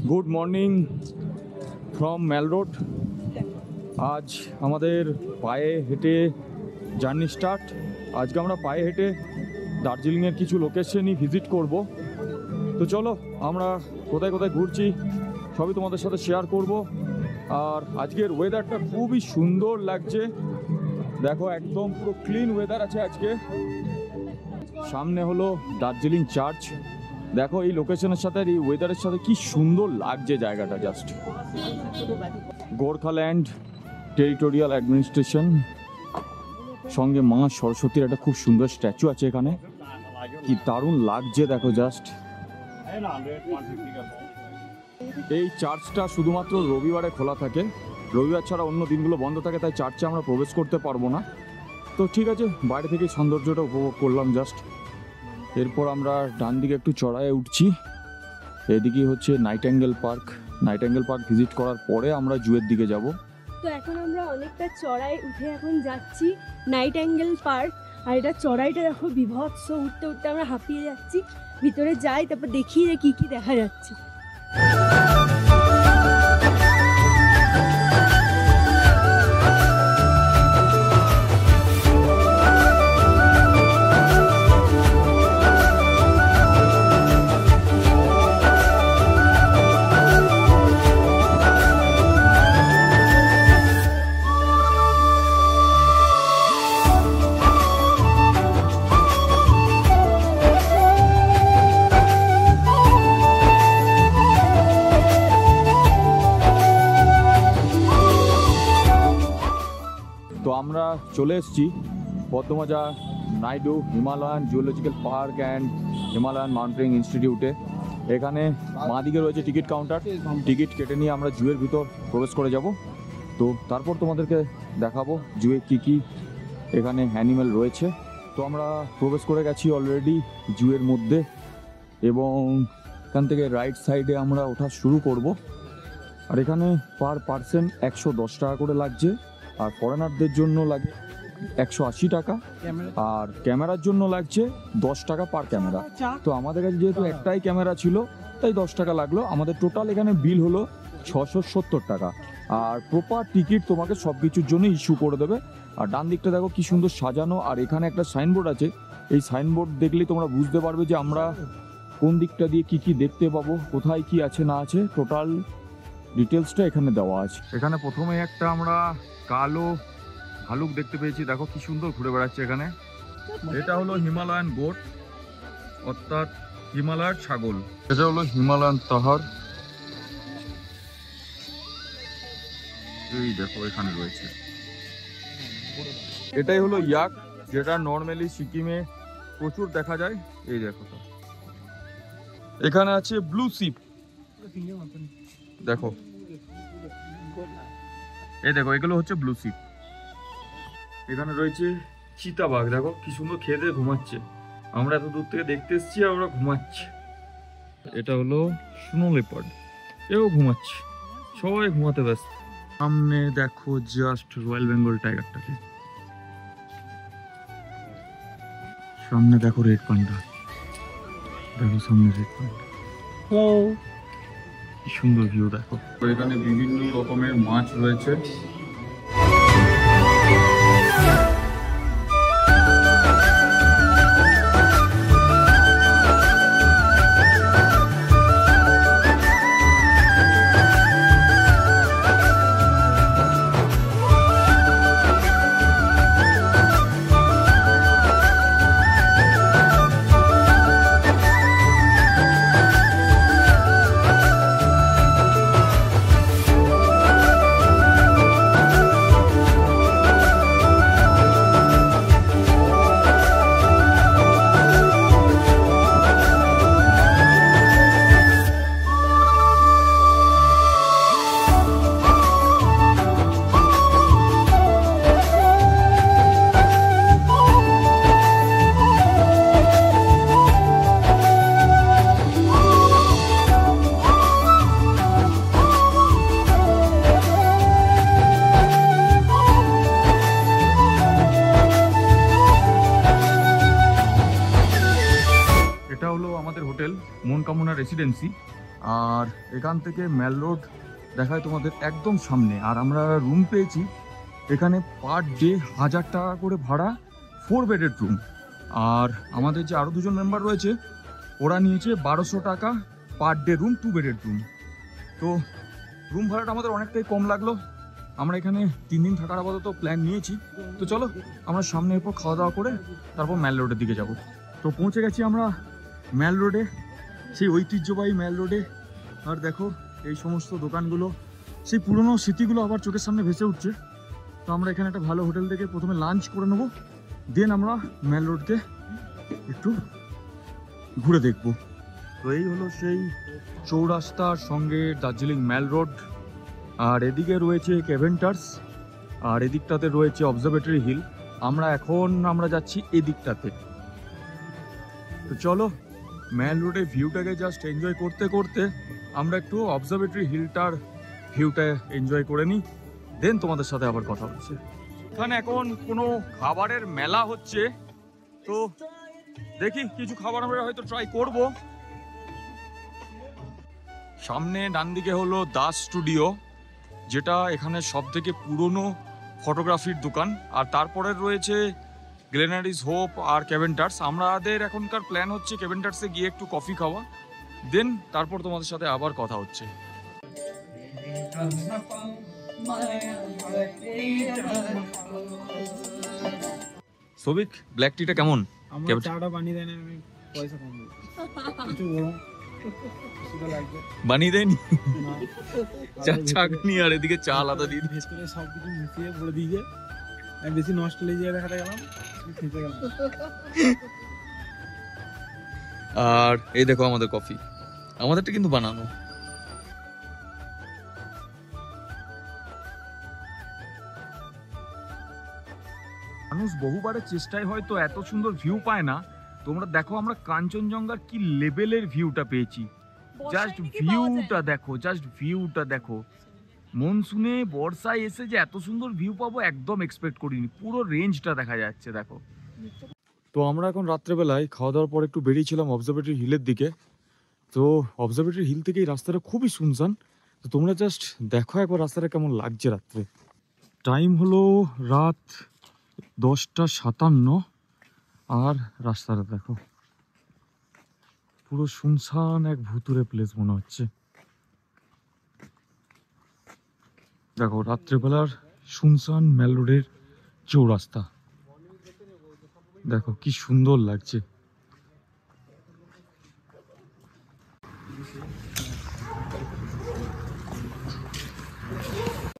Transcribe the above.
Good morning from Mall Road. আজ আমাদের পায়ে হেঁটে জার্নি স্টার্ট। আজকে আমরা পায়ে হেঁটে দার্জিলিংয়ের কিছু লোকেশনই ভিজিট করব। তো চলো আমরা কোথায় কোথায় ঘুরছি সবই তোমাদের সাথে শেয়ার করব। আর আজকের ওয়েদারটা খুবই সুন্দর লাগছে, দেখো একদম পুরো ক্লিন ওয়েদার আছে আজকে। সামনে হলো দার্জিলিং চার্চ, দেখো এই লোকেশনের সাথে আর এই ওয়েদারের সাথে কি সুন্দর লাগছে জায়গাটা। জাস্ট গোর্খাল্যান্ড টেরিটোরিয়াল অ্যাডমিনিস্ট্রেশন, সঙ্গে মা সরস্বতীর একটা খুব সুন্দর স্ট্যাচু আছে এখানে, কি দারুণ লাগছে দেখো জাস্ট। এই চার্চটা শুধুমাত্র রবিবারে খোলা থাকে, রবিবার ছাড়া অন্য দিনগুলো বন্ধ থাকে, তাই চার্চে আমরা প্রবেশ করতে পারবো না। তো ঠিক আছে, বাইরে থেকে সৌন্দর্যটা উপভোগ করলাম জাস্ট। এরপর আমরা ডান দিকে একটু চড়ায় উঠছি, এদিকে হচ্ছে nightingale park. Nightingale park visit করার পরে আমরা জুয়ের দিকে যাব। তো এখন আমরা অনেকটা চড়াই উঠে এখন যাচ্ছি নাইটিঙ্গেল পার্ক। আর এটা চড়াইটা দেখো বিভৎস, উঠতে উঠতে আমরা হাঁপিয়ে যাচ্ছি। ভিতরে যাই, তারপর দেখি যে কি কি দেখা যাচ্ছে। তো আমরা চলে এসেছি Padmaja Naidu Himalayan zoological park and Himalayan mountaineering ইনস্টিটিউটে। এখানে বাঁ দিকে রয়েছে টিকিট কাউন্টার, টিকিট কেটে নিয়ে আমরা জুয়ের ভিতর প্রবেশ করে যাব। তো তারপর তোমাদেরকে দেখাবো জুয়ে কি কি এখানে অ্যানিমেল রয়েছে। তো আমরা প্রবেশ করে গেছি অলরেডি জুয়ের মধ্যে, এবং এখান থেকে রাইট সাইডে আমরা ওঠা শুরু করব। আর এখানে পার পার্সন 110 টাকা করে লাগছে, আর ফরেনারদের জন্য লাগে 180 টাকা, আর ক্যামেরার জন্য লাগছে 10 টাকা পার ক্যামেরা। তো আমাদের কাছে যেহেতু একটাই ক্যামেরা ছিল তাই 10 টাকা লাগলো। আমাদের টোটাল এখানে বিল হলো 670 টাকা। আর প্রপার টিকিট তোমাকে সব কিছুর জন্য ইস্যু করে দেবে। আর ডান দিকটা দেখো কি সুন্দর সাজানো, আর এখানে একটা সাইনবোর্ড আছে। এই সাইনবোর্ড দেখলেই তোমরা বুঝতে পারবে যে আমরা কোন দিকটা দিয়ে কি কি দেখতে পাবো, কোথায় কি আছে না আছে, টোটাল ডিটেলসটা এখানে দেওয়া আছে। এখানে প্রথমে একটা আমরা কালো ভালুক দেখতে পেয়েছি, দেখো কি সুন্দর ঘুরে বেড়াচ্ছে এখানে। এটা হলো হিমালয়ান গোট, অর্থাৎ হিমালয়ের ছাগল। এটা হলো হিমালয়ান তাহার, এই দেখো এখানে রয়েছে। এটাই হলো ইয়াক, যেটা নর্মালি সিকিমে প্রচুর দেখা যায়। এই দেখো, তো এখানে আছে ব্লু শিপ, দেখো এই দেখো এগুলো হচ্ছে ব্লু শিপ। এখানে রয়েছে চিতাবাঘ, দেখো কি সুন্দর খেতে ঘুমাচ্ছে। আমরা এত দূর থেকে দেখতে এসেছি আর ওরা ঘুমাচ্ছে। এটা হলো স্নো লেপার্ড, এও ঘুমাচ্ছে, সবাই ঘুমাতে ব্যস্ত। সামনে দেখো জাস্ট রয়্যাল বেঙ্গল টাইগারটাকে, সামনে দেখো রেড পান্ডা, দেখো সামনে রেড পান্ডা, কি সুন্দর ভিউ দেখো। এখানে বিভিন্ন রকমের মাছ রয়েছে। এটা হলো আমাদের হোটেল মনকামনা রেসিডেন্সি। আর এখান থেকে ম্যাল রোড দেখায় তোমাদের একদম সামনে। আর আমরা রুম পেয়েছি এখানে পার ডে 1000 টাকা করে ভাড়া, 4 বেডের রুম। আর আমাদের যে আরও 2জন মেম্বার রয়েছে ওরা নিয়েছে 1200 টাকা পার ডে রুম, 2 বেডের রুম। তো রুম ভাড়াটা আমাদের অনেকটাই কম লাগলো। আমরা এখানে 3 দিন থাকার আপাতত প্ল্যান নিয়েছি। তো চলো আমরা সামনে এরপর খাওয়া দাওয়া করে তারপর ম্যাল রোডের দিকে যাব। তো পৌঁছে গেছি আমরা ম্যাল রোডে, সেই ঐতিহ্যবাহী ম্যাল রোডে। আর দেখো এই সমস্ত দোকানগুলো, সেই পুরনো স্মৃতিগুলো আবার চোখের সামনে ভেসে উঠছে। তো আমরা এখানে একটা ভালো হোটেল থেকে প্রথমে লাঞ্চ করে নেবো, দেন আমরা ম্যাল রোডকে একটু ঘুরে দেখব। তো এই হলো সেই চৌরাস্তার সঙ্গে দার্জিলিং ম্যাল রোড। আর এদিকে রয়েছে কেভেন্টার্স, আর এদিকটাতে রয়েছে অবজারভেটরি হিল। আমরা যাচ্ছি এদিকটাতে। তো চলো ম্যাল রোডে ভিউটাকে জাস্ট এনজয় করতে করতে আমরা একটু অবজারভেটরি হিলটার ভিউটা এনজয় করে নিই, দেন তোমাদের সাথে আবার কথা হচ্ছে। এখানে এখন কোনো খাবারের মেলা হচ্ছে, তো দেখি কিছু খাবার আমরা হয়তো ট্রাই করব। সামনে ডান দিকে হলো দাস স্টুডিও, যেটা এখানে সব থেকে পুরনো ফটোগ্রাফির দোকান। আর তারপরে রয়েছে গ্লেনারিস হোপ আর কেভেন্টার্স। আমাদের এখনকার প্ল্যান হচ্ছে কেভেন্টার্সে গিয়ে একটু কফি খাওয়া, দেন তারপর তোমাদের সাথে আবার কথা হচ্ছে। সবিক, ব্ল্যাক টিটা কেমন? চাটা বানিয়ে দেন, আমি পয়সা কম দিই। কিছু গরম সেটা লাগবে, বানিয়ে দেয়নি না চাটনি, আর এদিকে চা আলাদা দিয়ে ভেজ করে সব কিছু মিশিয়ে বলে দিয়ে আমি বেশি নস্টালজিয়া দেখাতে গেলাম, খেতে গেলাম। আর এই দেখো আমাদের কফি, আমাদেরটা কিন্তু বানানো। মানুষ বহুবারের চেষ্টায় হয়তো এত সুন্দর ভিউ পায় না। তোমরা দেখো আমরা কাঞ্চনজঙ্ঘার কি লেভেলের ভিউটা পেয়েছি। জাস্ট ভিউটা দেখো, জাস্ট ভিউটা দেখো। মনসুনে বর্ষায় এসে যে এত সুন্দর ভিউ পাবো একদম এক্সপেক্ট করিনি। পুরো রেঞ্জটা দেখা যাচ্ছে দেখো। তো আমরা এখন রাত্রেবেলায় খাওয়া দাওয়ার পর একটু বেরিয়েছিলাম অবজারভেটরি হিলের দিকে। তো অবজারভেটরি হিল থেকে এই রাস্তাটা খুবই শুনশান। তো তোমরা জাস্ট দেখো একবার রাস্তাটা কেমন লাগছে রাত্রে। টাইম হলো রাত 10:57, আর রাস্তাটা দেখো পুরো শুনশান এক ভুতুরে প্লেস মনে হচ্ছে। দেখো রাত্রেবেলার শুনশান ম্যাল রোডের চৌরাস্তা দেখো কি সুন্দর লাগছে।